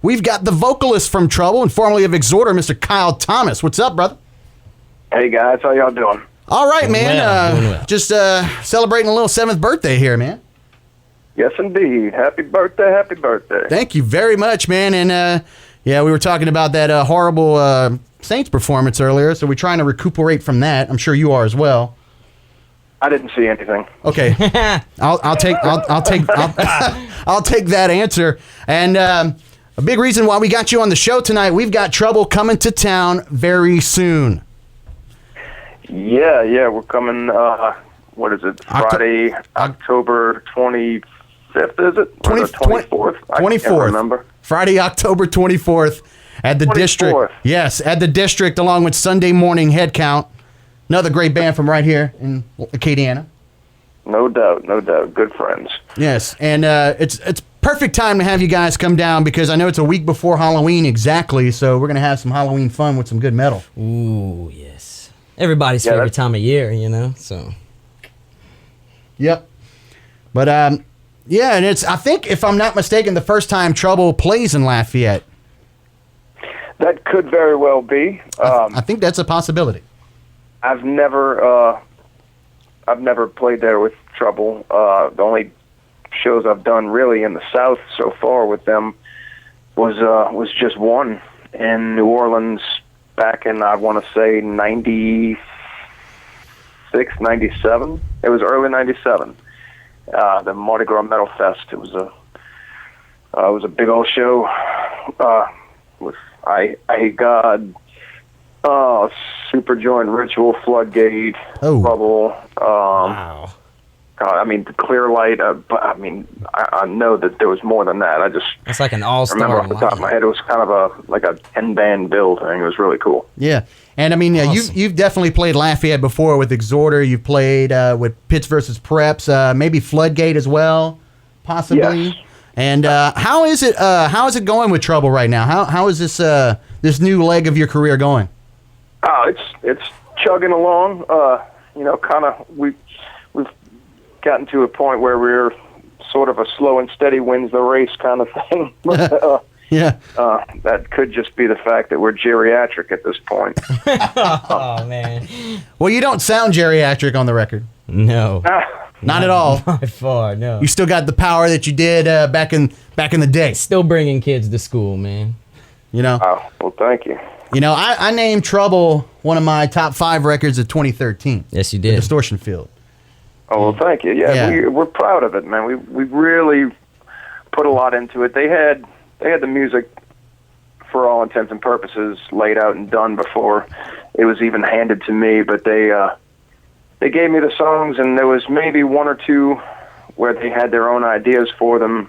we've got the vocalist from Trouble and formerly of Exhorder, Mr. Kyle Thomas. What's up, brother? Hey, guys. How y'all doing? All right, Doing man. well. Just celebrating a little 7th birthday here, man. Yes, indeed. Happy birthday. Happy birthday. Thank you very much, man. And, yeah, we were talking about that horrible Saints performance earlier, so we're trying to recuperate from that. I'm sure you are as well. I didn't see anything. Okay, I'll take that answer. And a big reason why we got you on the show tonight, we've got Trouble coming to town very soon. Yeah, we're coming, what is it, Friday, October 25th, is it? 24th? I can't remember. Friday, October 24th at the 24th. District. Yes, at the District, along with Sunday Morning Headcount. Another great band from right here in Acadiana. No doubt. Good friends. Yes, and it's perfect time to have you guys come down because I know it's a week before Halloween exactly, so we're going to have some Halloween fun with some good metal. Ooh, yes. Everybody's favorite time of year, you know, so. Yep. But, yeah, and it's, I think, if I'm not mistaken, the first time Trouble plays in Lafayette. That could very well be. I think that's a possibility. I've never played there with Trouble. The only shows I've done really in the South so far with them was just one in New Orleans back in, I want to say, 96, 97. It was early 97. The Mardi Gras Metal Fest. It was a big old show with I Hate God, Superjoint, Ritual, Floodgate, Bubble. Wow. I mean, the Clear Light. But I mean, I know that there was more than that. It's like an all-star. Remember off the top of my head, it was kind of a 10-band bill thing. It was really cool. Yeah, and I mean, Awesome. you've definitely played Lafayette before with Exhorder. You've played with Pitts versus Preps, maybe Floodgate as well, possibly. Yes. And how is it? How is it going with Trouble right now? How is this new leg of your career going? It's chugging along. Kind of we've gotten to a point where we're sort of a slow and steady wins the race kind of thing. Yeah. That could just be the fact that we're geriatric at this point. Oh, man. Well, you don't sound geriatric on the record. No. Not at all. By far, no. You still got the power that you did back in the day. Still bringing kids to school, man. You know. Oh, well, thank you. You know, I named Trouble one of my top 5 records of 2013. Yes, you The did. Distortion Field. Oh, well, thank you. Yeah. We're proud of it, man. We really put a lot into it. They had the music, for all intents and purposes, laid out and done before it was even handed to me. But they gave me the songs, and there was maybe one or two where they had their own ideas for them,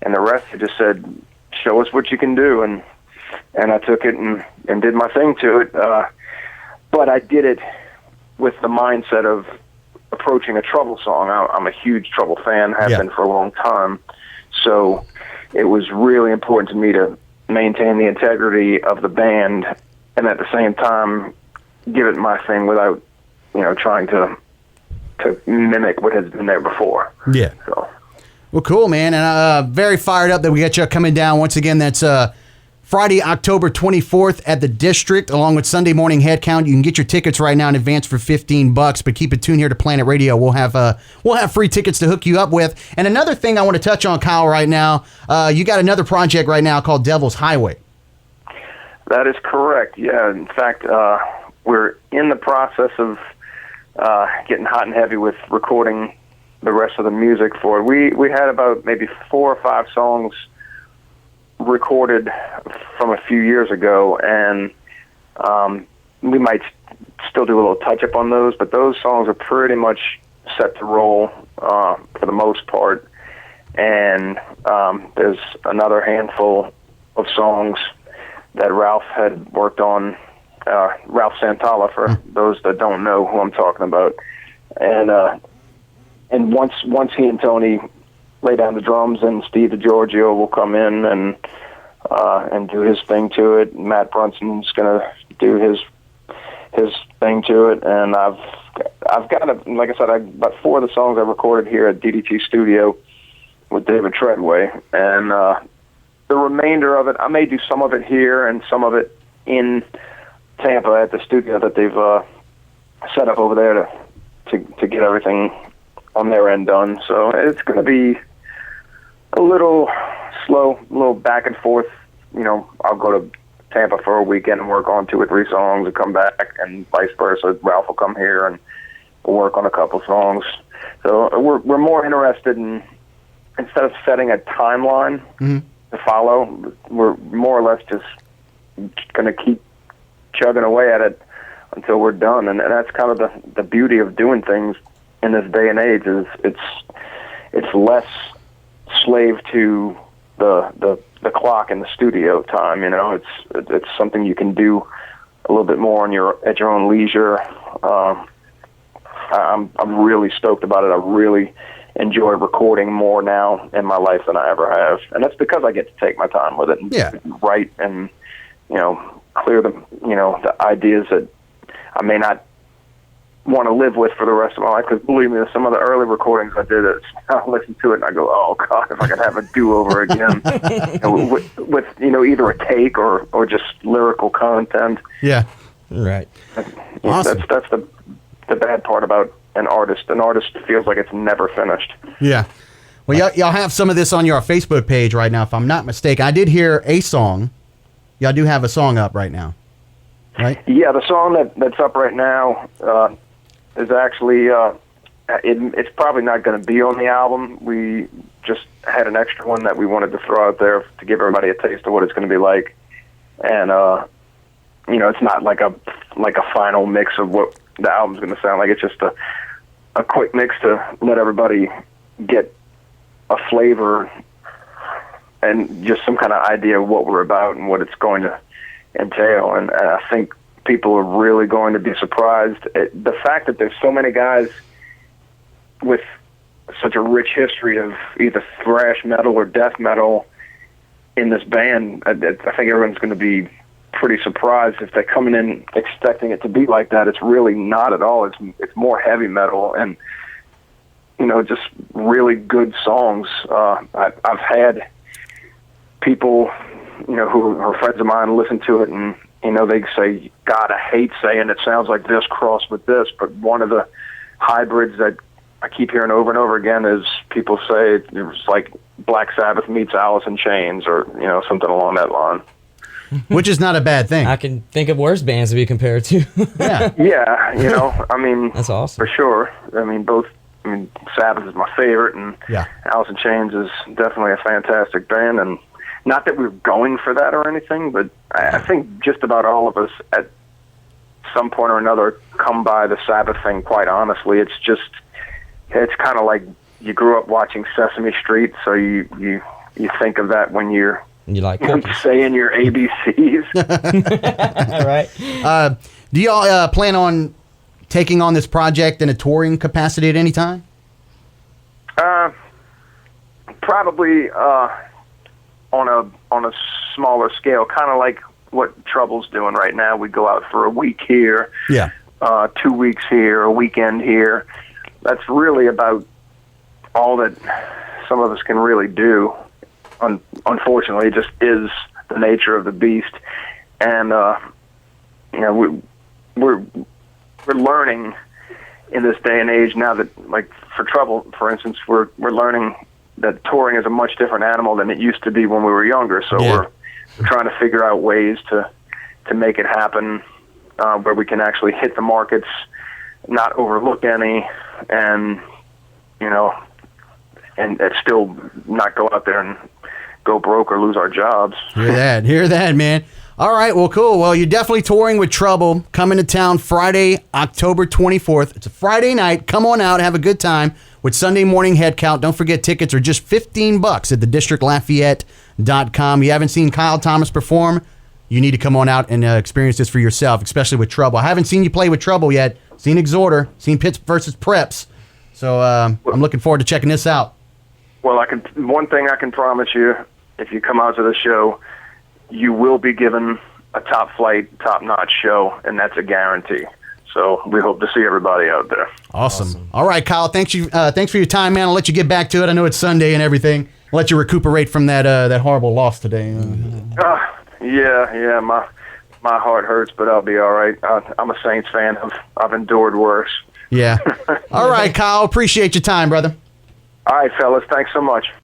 and the rest they just said, "Show us what you can do," and I took it and did my thing to it. But I did it with the mindset of approaching a Trouble song. I'm a huge Trouble fan, have been for a long time. So it was really important to me to maintain the integrity of the band and at the same time give it my thing without, trying to mimic what has been there before. Yeah. So. Well, cool, man. And very fired up that we got you coming down. Once again, that's Friday, October 24th at the District, along with Sunday Morning Headcount. You can get your tickets right now in advance for $15, but keep it tuned here to Planet Radio. We'll have free tickets to hook you up with. And another thing I want to touch on, Kyle, right now, you got another project right now called Devil's Highway. That is correct. Yeah, in fact, we're in the process of getting hot and heavy with recording the rest of the music for it. We had about maybe 4 or 5 songs recorded from a few years ago, and we might still do a little touch-up on those, but those songs are pretty much set to roll for the most part. And there's another handful of songs that Ralph had worked on, Ralph Santala, for those that don't know who I'm talking about. And once he and Tony lay down the drums, and Steve DiGiorgio will come in and do his thing to it. Matt Brunson's gonna do his thing to it, and I've got like I said, about 4 of the songs I recorded here at DDT Studio with David Treadway, and the remainder of it, I may do some of it here and some of it in Tampa at the studio that they've set up over there to get everything on their end done. So it's going to be a little slow, a little back and forth. You know, I'll go to Tampa for a weekend and work on 2 or 3 songs and come back, and vice versa. Ralph will come here and we'll work on a couple songs. So we're more interested in, instead of setting a timeline to follow, we're more or less just going to keep chugging away at it until we're done. And that's kind of the beauty of doing things in this day and age, is it's less slave to the clock in the studio time. You know, it's something you can do a little bit more at your own leisure. I'm really stoked about it. I really enjoy recording more now in my life than I ever have, and that's because I get to take my time with it and write and, you know, clear the ideas that I may not want to live with for the rest of my life. Because believe me, some of the early recordings I did, I listen to it and I go, oh God, if I could have a do-over again, with either a take or just lyrical content. Yeah, right. Awesome. That's the bad part about an artist. An artist feels like it's never finished. Yeah. Well, y'all have some of this on your Facebook page right now, if I'm not mistaken. I did hear a song. Y'all do have a song up right now, right? Yeah, the song that's up right now is actually, it's probably not going to be on the album. We just had an extra one that we wanted to throw out there to give everybody a taste of what it's going to be like. And, it's not like a final mix of what the album's going to sound like. It's just a quick mix to let everybody get a flavor and just some kind of idea of what we're about and what it's going to entail. And I think people are really going to be surprised at the fact that there's so many guys with such a rich history of either thrash metal or death metal in this band. I think everyone's going to be pretty surprised if they're coming in expecting it to be like that. It's really not at all. It's more heavy metal and, just really good songs. I've had people, who are friends of mine listen to it and, they say, God, I hate saying it sounds like this crossed with this, but one of the hybrids that I keep hearing over and over again is people say it was like Black Sabbath meets Alice in Chains or, something along that line. Which is not a bad thing. I can think of worse bands to be compared to. Yeah. Yeah, that's awesome. For sure. Sabbath is my favorite, and yeah, Alice in Chains is definitely a fantastic band, and not that we're going for that or anything, but I think just about all of us at some point or another come by the Sabbath thing, quite honestly. It's kind of like you grew up watching Sesame Street, so you think of that when you're saying your ABCs. Right. Do y'all plan on taking on this project in a touring capacity at any time? Probably on a smaller scale, kind of like what Trouble's doing right now. We go out for a week here, 2 weeks here, a weekend here. That's really about all that some of us can really do. Unfortunately, it just is the nature of the beast, and we're learning in this day and age now that, like for Trouble, for instance, we're learning that touring is a much different animal than it used to be when we were younger. So we're trying to figure out ways to make it happen where we can actually hit the markets, not overlook any, and and still not go out there and go broke or lose our jobs. Hear that, man. All right, well, cool. Well, you're definitely touring with Trouble, coming to town Friday, October 24th. It's a Friday night. Come on out, have a good time with Sunday Morning Headcount. Don't forget, tickets are just $15 at thedistrictlafayette.com. You haven't seen Kyle Thomas perform, you need to come on out and experience this for yourself, especially with Trouble. I haven't seen you play with Trouble yet. Seen Exhorder, seen Pitts versus Preps. So I'm looking forward to checking this out. Well, one thing I can promise you, if you come out to the show, you will be given a top-flight, top-notch show, and that's a guarantee. So we hope to see everybody out there. Awesome. All right, Kyle, thanks for your time, man. I'll let you get back to it. I know it's Sunday and everything. let you recuperate from that horrible loss today. Yeah, my heart hurts, but I'll be all right. I'm a Saints fan. I've endured worse. Yeah. All right, Kyle. Appreciate your time, brother. All right, fellas. Thanks so much.